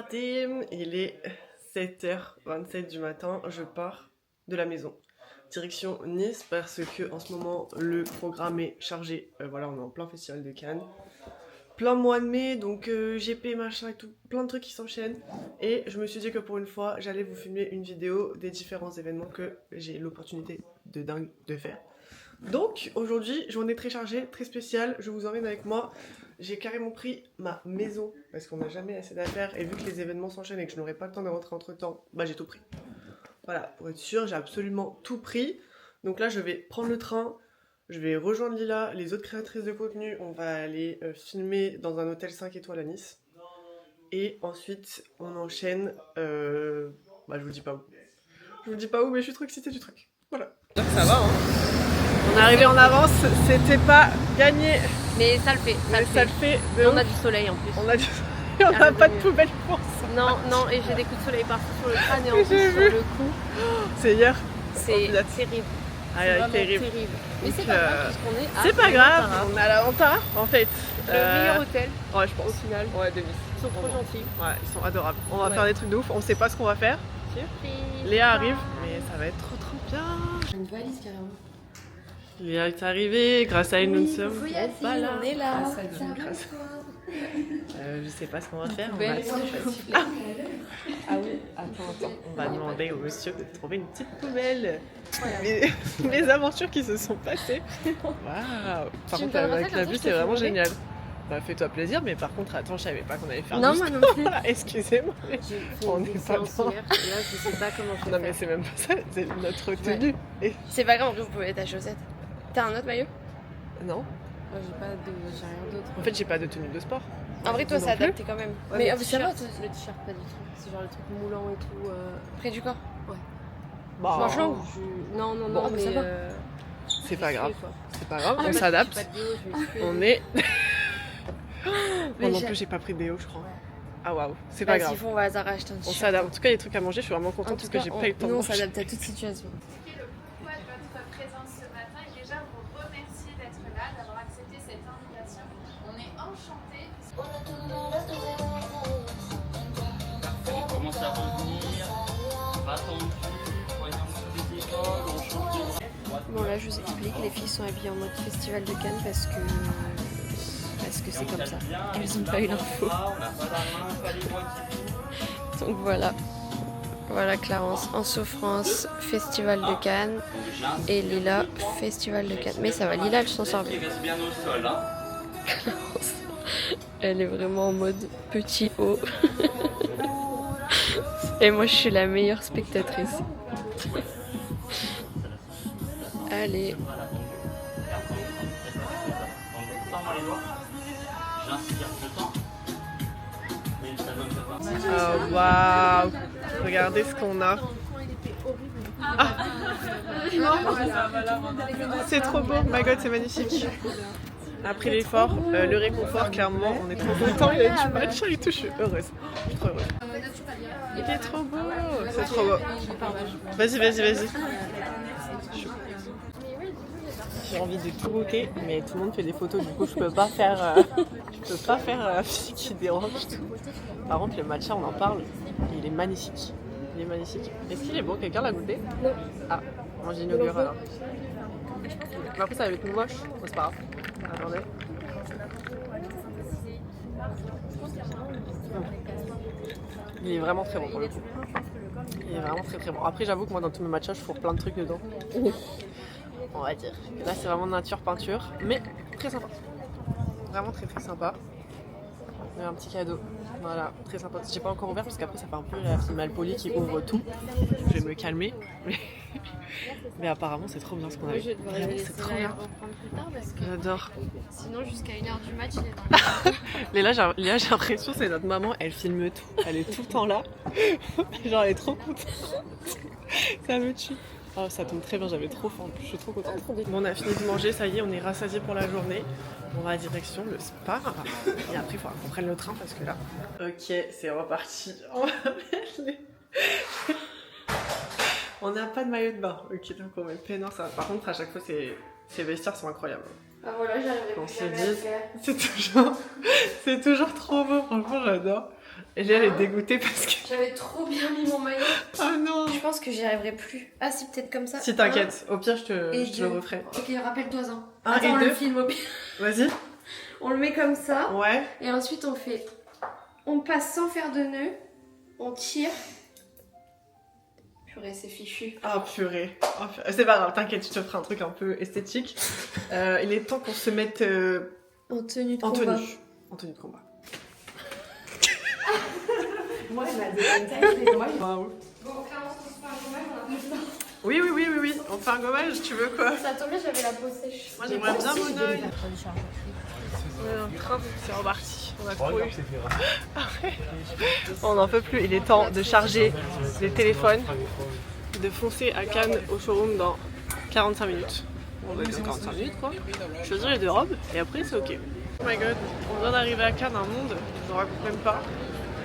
matin, il est 7h27 du matin, je pars de la maison. Direction Nice parce que en ce moment le programme est chargé. Voilà, on est en plein festival de Cannes. Plein mois de mai, donc GP, machin et tout, plein de trucs qui s'enchaînent. Et je me suis dit que pour une fois, j'allais vous filmer une vidéo des différents événements que j'ai l'opportunité de dingue de faire. Donc aujourd'hui, journée très chargée, très spéciale, je vous emmène avec moi. J'ai carrément pris ma maison parce qu'on n'a jamais assez d'affaires et vu que les événements s'enchaînent et que je n'aurai pas le temps de rentrer entre temps, bah j'ai tout pris. Voilà, pour être sûr, j'ai absolument tout pris. Donc là, je vais prendre le train, je vais rejoindre Lila, les autres créatrices de contenu, on va aller filmer dans un hôtel 5 étoiles à Nice. Et ensuite, on enchaîne, bah je vous dis pas où. Je vous dis pas où, mais je suis trop excitée du truc. Voilà. Ça va, hein. On est arrivé en avance, c'était pas gagné. Mais ça le fait, ça le fait. On a du soleil en plus. On a pas de poubelle pour ça. Non, et j'ai des coups de soleil partout sur le crâne et en plus sur le cou. C'est hier. C'est terrible. C'est terrible. Mais c'est pas grave parce qu'on est à C'est pas grave, on est à la Venta en fait. Le meilleur hôtel. Ouais, je pense. Au final. Ouais, de Nice. Ils sont trop gentils. Ouais, ils sont adorables. On va faire des trucs de ouf, on sait pas ce qu'on va faire. Surprise. Léa arrive, mais ça va être trop bien. J'ai une valise carrément. Léa est arrivée, grâce à elle nous sommes. On est là. Je sais pas ce qu'on va faire. Belle. Ah oui, attends. On va demander au monsieur de trouver une petite poubelle. Mes aventures qui se sont passées. Waouh. Par contre, avec la vue, c'est vraiment génial. Bah, fais-toi plaisir, mais par contre, attends, je savais pas qu'on allait faire non, moi non plus. Excusez-moi. On n'est pas bien. Là, je sais pas comment je vais Non, mais c'est même pas ça, c'est notre tenue. Ouais. C'est pas grave, vous pouvez mettre ta chaussette. T'as un autre maillot? Non. Moi, j'ai rien d'autre. En fait, j'ai pas de tenue de sport. En vrai, toi, c'est adapté quand même. Ouais, mais ça va, le t-shirt, pas du tout. C'est genre le truc moulant et tout. Près du corps? Ouais. Bah, franchement, non, bon, mais. C'est pas grave. C'est pas grave, Ah, on s'adapte. On est. Mais non plus, j'ai pas pris de déo, je crois. Ah waouh, c'est pas grave. On va s'arracher un On s'adapte. En tout cas, les trucs à manger, je suis vraiment contente parce que j'ai pas eu le temps de manger. manger. On s'adapte à toute situation. Pourquoi de votre présence ce matin et déjà vous remercier d'être là, d'avoir accepté cette invitation. On est enchantés. On commence à revenir, pas tendu, voyons sur les épaules, on change de... Bon là je vous explique, les filles sont habillées en mode festival de Cannes parce que c'est comme ça. Elles n'ont pas eu l'info. Donc voilà. Voilà Clarence en souffrance, festival de Cannes. Et Lila, festival de Cannes. Mais ça va, Lila elle s'en sort bien. Clarence, elle est vraiment en mode petit haut. Et moi je suis la meilleure spectatrice. Allez. Oh waouh. Regardez ce qu'on a. Ah. C'est trop beau, my god, c'est magnifique. Après l'effort, le réconfort, clairement, on est trop content. Il y a du matcha et tout, je suis heureuse. Je suis trop heureuse. Il est trop beau, c'est trop beau. Vas-y. J'ai envie de tout goûter, mais tout le monde fait des photos, du coup je peux pas faire ce qui dérange. Par contre, le matcha, on en parle, il est magnifique. Est-ce qu'il est bon? Quelqu'un l'a goûté? Non. Ah, moi j'ai inauguré alors. Mais après ça va être moche, c'est pas grave. Attendez. Il est vraiment très bon pour le coup. Il est vraiment très bon. Après j'avoue que moi dans tous mes matchas je fourre plein de trucs dedans. On va dire. Là c'est vraiment nature peinture, mais très sympa. Vraiment très sympa. Et un petit cadeau. Voilà, très sympa. J'ai pas encore ouvert parce qu'après ça fait un peu la fille malpolie qui ouvre tout. Je vais me calmer. Mais apparemment c'est trop bien ce qu'on a eu. C'est trop bien. J'adore. Sinon jusqu'à 1h du match, Léa, j'ai l'impression c'est notre maman, elle filme tout. Elle est tout le temps là. Genre elle est trop contente. Ça me tue. Oh, ça tombe très bien, j'avais trop faim, je suis trop contente. Bon, on a fini de manger, ça y est, on est rassasiés pour la journée. On va à direction le spa. Et après, il faudra qu'on prenne le train parce que là... Ok, c'est reparti. On n'a pas de maillot de bain. Ok, donc on met peinard. Ça... Par contre, à chaque fois, ces vestiaires sont incroyables. Ah voilà, j'arrive on se dit, c'est toujours trop beau, franchement, j'adore. Et Léa, elle est dégoûtée parce que... J'avais trop bien mis mon maillot. Oh non. Je pense que j'y arriverai plus. Ah si, peut-être comme ça. Si t'inquiète, au pire je te le deux. referai. Ok, rappelle-toi-en. Un Attends, et on deux. le filme au pire. Vas-y. On le met comme ça. Ouais. Et ensuite on fait... On passe sans faire de nœud. On tire. Purée, c'est fichu. Ah purée. Oh, purée. C'est pas grave, t'inquiète, je te ferai un truc un peu esthétique. Il est temps qu'on se mette En tenue de en combat. tenue. En tenue de combat. Moi, elle m'a démonté. Moi, Waouh. Bon, Clarence, on se fait un gommage, on a plus de temps. Oui. On fait un gommage, tu veux quoi? Ça tombait, j'avais la peau sèche. Moi j'aimerais bien mon œil. C'est reparti. On a trop eu. On n'en peut plus. Il est temps de charger les téléphones, de foncer à Cannes au showroom dans 45 minutes. On va dire 45 minutes quoi. Choisir les deux robes et après c'est ok. Oh my god, on vient d'arriver à Cannes, un monde, je ne raconte même pas.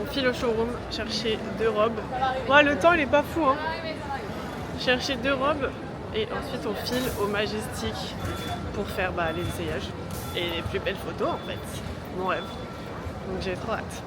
On file au showroom chercher deux robes. Ouais, le temps il est pas fou hein. Chercher deux robes et ensuite on file au Majestic pour faire les essayages et les plus belles photos en fait. Mon rêve. Donc j'ai trop hâte.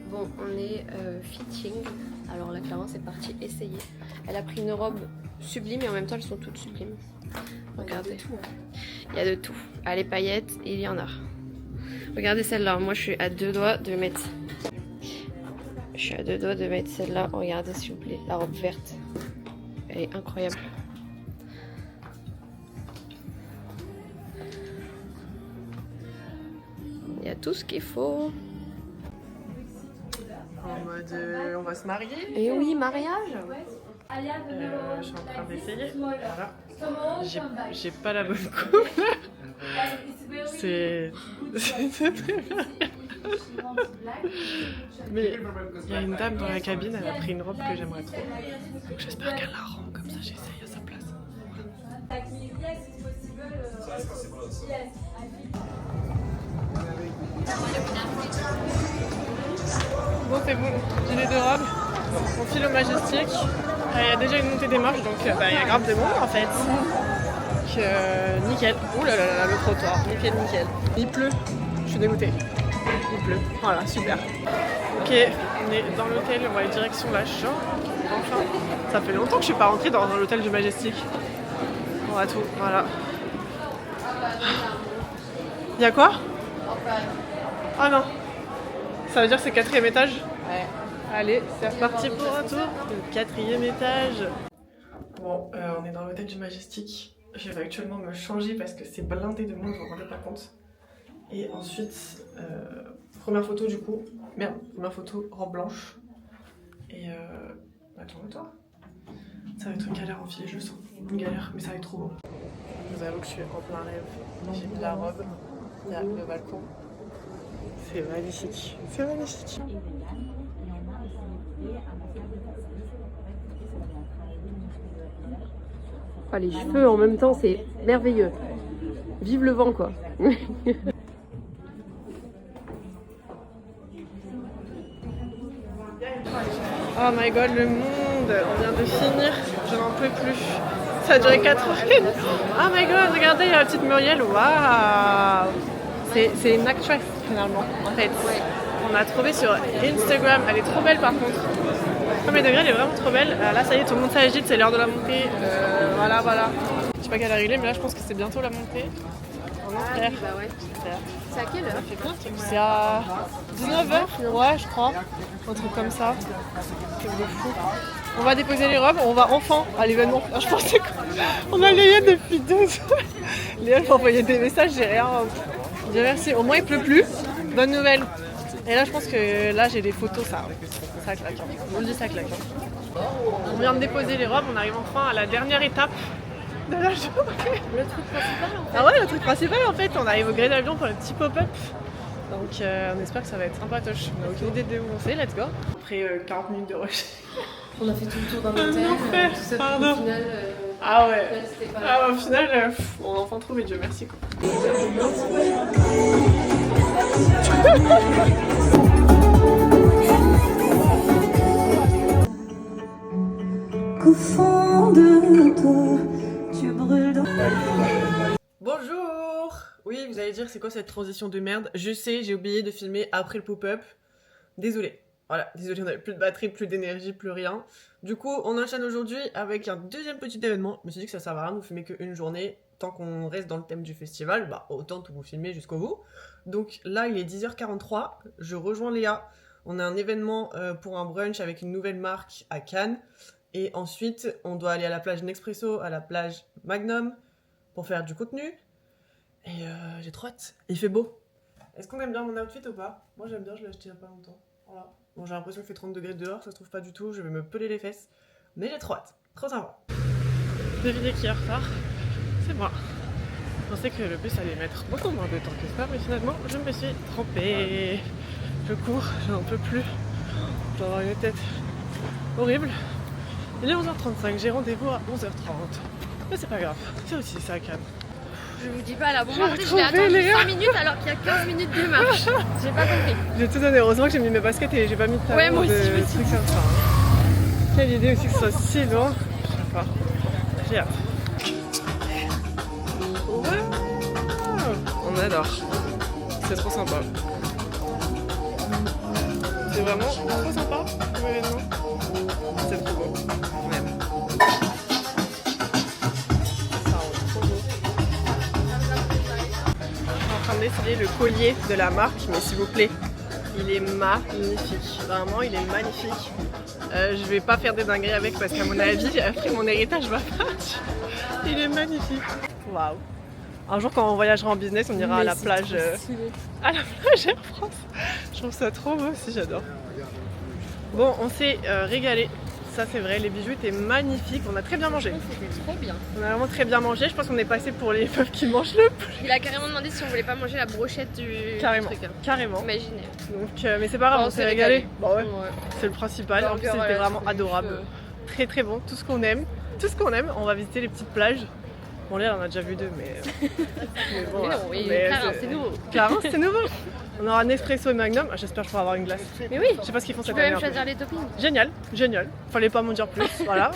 Bon, on est fitting. Alors la Clarence est partie essayer. Elle a pris une robe sublime et en même temps elles sont toutes sublimes. Regardez. Il y a de tout. Ah, les paillettes, il y en a. Regardez celle-là. Moi je suis à deux doigts de mettre. Je suis à deux doigts de mettre celle-là. Regardez s'il vous plaît. La robe verte. Elle est incroyable. Il y a tout ce qu'il faut. En mode on va se marier. Et oui, mariage. Je suis en train d'essayer. Voilà. J'ai pas la bonne coupe. C'est très bien. Mais il y a une dame dans la cabine, elle a pris une robe que j'aimerais trop. Donc j'espère qu'elle la rend, comme ça j'essaye à sa place. Bon c'est bon, j'ai les deux robes. On file au Majestic. Il y a déjà une montée des marches, donc il y a grave de monde en fait. Donc nickel. Ouh là là, le trottoir, nickel. Il pleut, je suis dégoûtée. Il pleut, voilà, super. Ok, on est dans l'hôtel, on va aller direction la chambre. Enfin, ça fait longtemps que je suis pas rentrée dans l'hôtel du Majestic. On a tout, voilà. Il y a quoi? Ah non. Ça veut dire que c'est 4e étage? Ouais. Allez, c'est reparti pour un tour. Le 4e étage. Bon, on est dans l'hôtel du Majestic. Je vais actuellement me changer parce que c'est blindé de monde, vous vous rendez pas compte. Et ensuite, première photo du coup. Merde, première photo, robe blanche. Et tourne-toi. Ça va être une galère en filet, je le sens. Une galère, mais ça va être trop beau. Je vous avoue que je suis en plein rêve. J'ai mis la robe, il y a le balcon. C'est magnifique, c'est magnifique. Ah, les cheveux en même temps, c'est merveilleux. Vive le vent, quoi. Oh my god, le monde! On vient de finir, je n'en peux plus. Ça a duré 4 heures. Oh my god, regardez, il y a la petite Muriel, waouh! C'est une actress finalement, en fait. On a trouvé sur Instagram, elle est trop belle par contre. Premier degré, elle est vraiment trop belle. Là, ça y est, tout le monde s'agite, c'est l'heure de la montée. Voilà. Je sais pas quelle heure il est, mais là, je pense que c'est bientôt la montée. Ah oui, bah ouais. C'est à quelle heure? C'est à 19h, ouais, je crois. Un truc comme ça. C'est de fou. On va déposer les robes, on va enfin à l'événement. Je pensais qu'on a Léa depuis 2 heures. Léa m'a envoyé des messages, j'ai rien. Dieu merci. Au moins, il pleut plus. Bonne nouvelle. Et là, je pense que là, j'ai des photos, ça claque. On le dit, ça claque. On vient de déposer les robes, on arrive enfin à la dernière étape de la journée. Le truc principal en fait. Ah ouais, le truc principal en fait, on arrive au gré d'avion pour le petit pop-up. Donc on espère que ça va être sympatoche. On n'a aucune idée de où on sait, let's go. Après 40 minutes de rush. On a fait tout le tour dans l'hôtel. Tout ça, pardon. au final, Ah ouais. c'était pas... Au final, on a enfin trouvé, Dieu merci quoi. Qu'au fond de toi, tu brûles dans... Bonjour. Oui, vous allez dire c'est quoi cette transition de merde? Je sais, j'ai oublié de filmer après le pop-up. désolé. Voilà, désolé, on n'avait plus de batterie, plus d'énergie, plus rien. Du coup, on enchaîne aujourd'hui avec un deuxième petit événement. Je me suis dit que ça sert à rien de vous filmer qu'une journée. Tant qu'on reste dans le thème du festival, bah autant tout vous filmer jusqu'au bout. Donc là, il est 10h43, je rejoins Léa. On a un événement pour un brunch avec une nouvelle marque à Cannes. Et ensuite, on doit aller à la plage Nespresso, à la plage Magnum, pour faire du contenu. Et j'ai trop hâte. Il fait beau. Est-ce qu'on aime bien mon outfit ou pas? Moi j'aime bien, je l'ai acheté il n'y a pas longtemps. Voilà. Bon, j'ai l'impression qu'il fait 30 degrés dehors, ça se trouve pas du tout, je vais me peler les fesses. Mais j'ai trop hâte, trop sympa. Devinez qui est en retard? C'est moi. Je pensais que le bus allait mettre beaucoup moins de temps que ça, mais finalement je me suis trompée. Je cours, je n'en peux plus. Je dois avoir une tête horrible. Il est 11h35, j'ai rendez-vous à 11h30. Mais c'est pas grave, c'est aussi ça à Cannes. Je vous dis pas, la bombe J'ai je l'ai trouvé, attendu Léa. 5 minutes alors qu'il y a 15 minutes de marche. J'ai pas compris. J'ai tout donné, heureusement que j'ai mis mes baskets et j'ai pas mis de talons. Ouais, moi aussi, je me suis trucs comme ça. Quelle idée aussi que ce soit si loin. Je sais pas. J'ai hâte. Wow. On adore. C'est trop sympa. C'est vraiment trop sympa comme événement. C'est trop beau. On aime. Ça rend trop beau. Je suis en train d'essayer le collier de la marque, mais s'il vous plaît, il est magnifique. Vraiment, il est magnifique. Je vais pas faire des dingueries avec parce qu'à mon avis, après mon héritage va partir. Il est magnifique. Waouh. Un jour, quand on voyagera en business, on ira à la plage. À la plage Air France. Je trouve ça trop beau aussi, j'adore. Bon, on s'est régalé. Ça, c'est vrai, les bijoux étaient magnifiques. On a très bien mangé. C'était trop bien. On a vraiment très bien mangé. Je pense qu'on est passé pour les meufs qui mangent le plus. Il a carrément demandé si on voulait pas manger la brochette du Carrément. truc. Hein. Carrément. Imaginez. Donc, mais c'est pas grave, Bon, on s'est régalé. Bon, ouais. Ouais. C'est le principal. En plus, Burger, c'était vraiment truc, adorable. Très très bon. Tout ce qu'on aime. Tout ce qu'on aime. On va visiter les petites plages. Bon, là, on a déjà vu deux, mais. Mais bon, Mais non, voilà. oui, Mais Clarins, c'est nouveau. Clarins, c'est nouveau. On aura Nespresso et Magnum. Ah, j'espère que je pourrai avoir une glace. Mais oui, Je sais pas ce qu'ils font tu cette peux année. même en plus. choisir les toppings. Génial, génial. Fallait pas m'en dire plus. Voilà.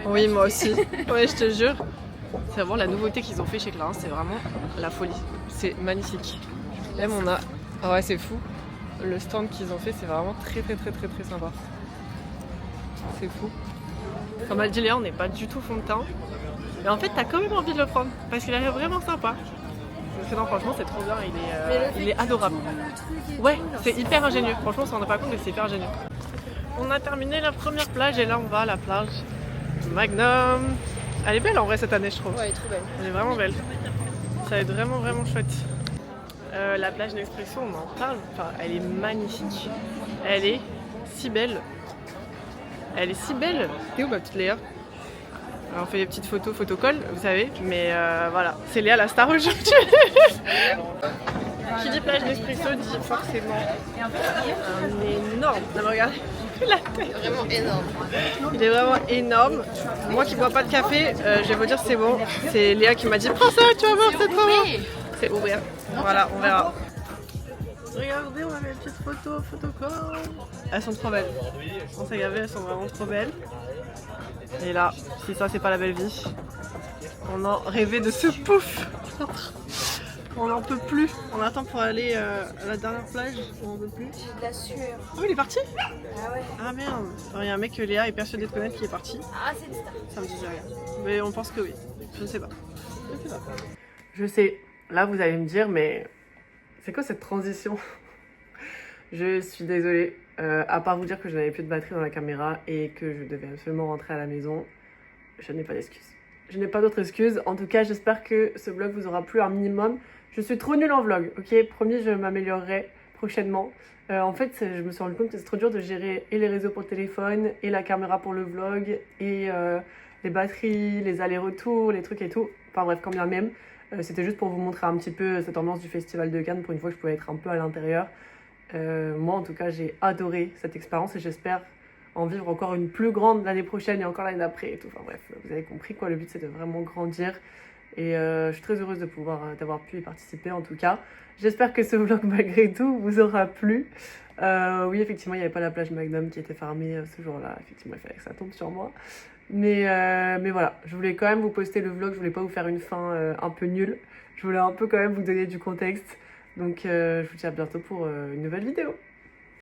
Oui, moi aussi. Ouais, je te jure. C'est vraiment la nouveauté qu'ils ont fait chez Clarins. C'est vraiment la folie. C'est magnifique. Même on a. Ah ouais, c'est fou. Le stand qu'ils ont fait, c'est vraiment très très très très très sympa. C'est fou. Comme a dit Léa, on n'est pas du tout fond de teint. Mais en fait, t'as quand même envie de le prendre parce qu'il a l'air vraiment sympa. Donc non, franchement, c'est trop bien. Il est adorable. Ouais, c'est hyper ingénieux. Franchement, on s'en rend pas compte, mais c'est hyper ingénieux. On a terminé la première plage et là, on va à la plage Magnum. Elle est belle en vrai cette année, je trouve. Ouais, elle est trop belle. Elle est vraiment belle. Ça va être vraiment vraiment chouette. La plage Nespresso, on en parle. Enfin, elle est magnifique. Elle est si belle. Elle est si belle. T'es où ma petite Léa? Alors, on fait des petites photos, photocall, vous savez. Mais voilà, c'est Léa la star aujourd'hui. Qui dit plage Nespresso dit forcément un énorme. Non, mais regardez la tête. Vraiment énorme. Il est vraiment énorme. Moi qui bois pas de café, je vais vous dire c'est bon. C'est Léa qui m'a dit prends ça, tu vas voir, c'est trop bon. C'est ouvert. Voilà, on verra. Regardez, on a mes petites photos, photocall. Elles sont trop belles. On s'est gavé, elles sont vraiment trop belles. Et là, si ça c'est pas la belle vie, on en rêvait de ce pouf. On n'en peut plus. On attend pour aller à la dernière plage. On n'en peut plus. J'ai de la sueur. Oh, il est parti? Ah ouais. Ah merde. Il y a un mec que Léa est persuadée de connaître qui est parti. Ah, c'est une star. Ça me disait rien. Mais on pense que oui. Je ne sais pas. Je sais. Là, vous allez me dire, mais c'est quoi cette transition? Je suis désolée. À part vous dire que je n'avais plus de batterie dans la caméra et que je devais absolument rentrer à la maison, je n'ai pas d'excuses. Je n'ai pas d'autres excuses. En tout cas, j'espère que ce vlog vous aura plu un minimum. Je suis trop nulle en vlog, ok? Promis, je m'améliorerai prochainement. En fait, je me suis rendu compte que c'est trop dur de gérer et les réseaux pour le téléphone, et la caméra pour le vlog, et les batteries, les allers-retours, les trucs et tout. Enfin bref, quand bien même. C'était juste pour vous montrer un petit peu cette ambiance du Festival de Cannes, pour une fois que je pouvais être un peu à l'intérieur. Moi, en tout cas, j'ai adoré cette expérience et j'espère en vivre encore une plus grande l'année prochaine et encore l'année d'après et tout. Enfin bref, vous avez compris quoi, le but c'est de vraiment grandir. Et je suis très heureuse de d'avoir pu y participer en tout cas. J'espère que ce vlog malgré tout vous aura plu. Oui, effectivement, il n'y avait pas la plage Magnum qui était fermée ce jour-là. Effectivement, il fallait que ça tombe sur moi. Mais voilà, je voulais quand même vous poster le vlog. Je voulais pas vous faire une fin un peu nulle. Je voulais un peu quand même vous donner du contexte. Donc je vous dis à bientôt pour une nouvelle vidéo.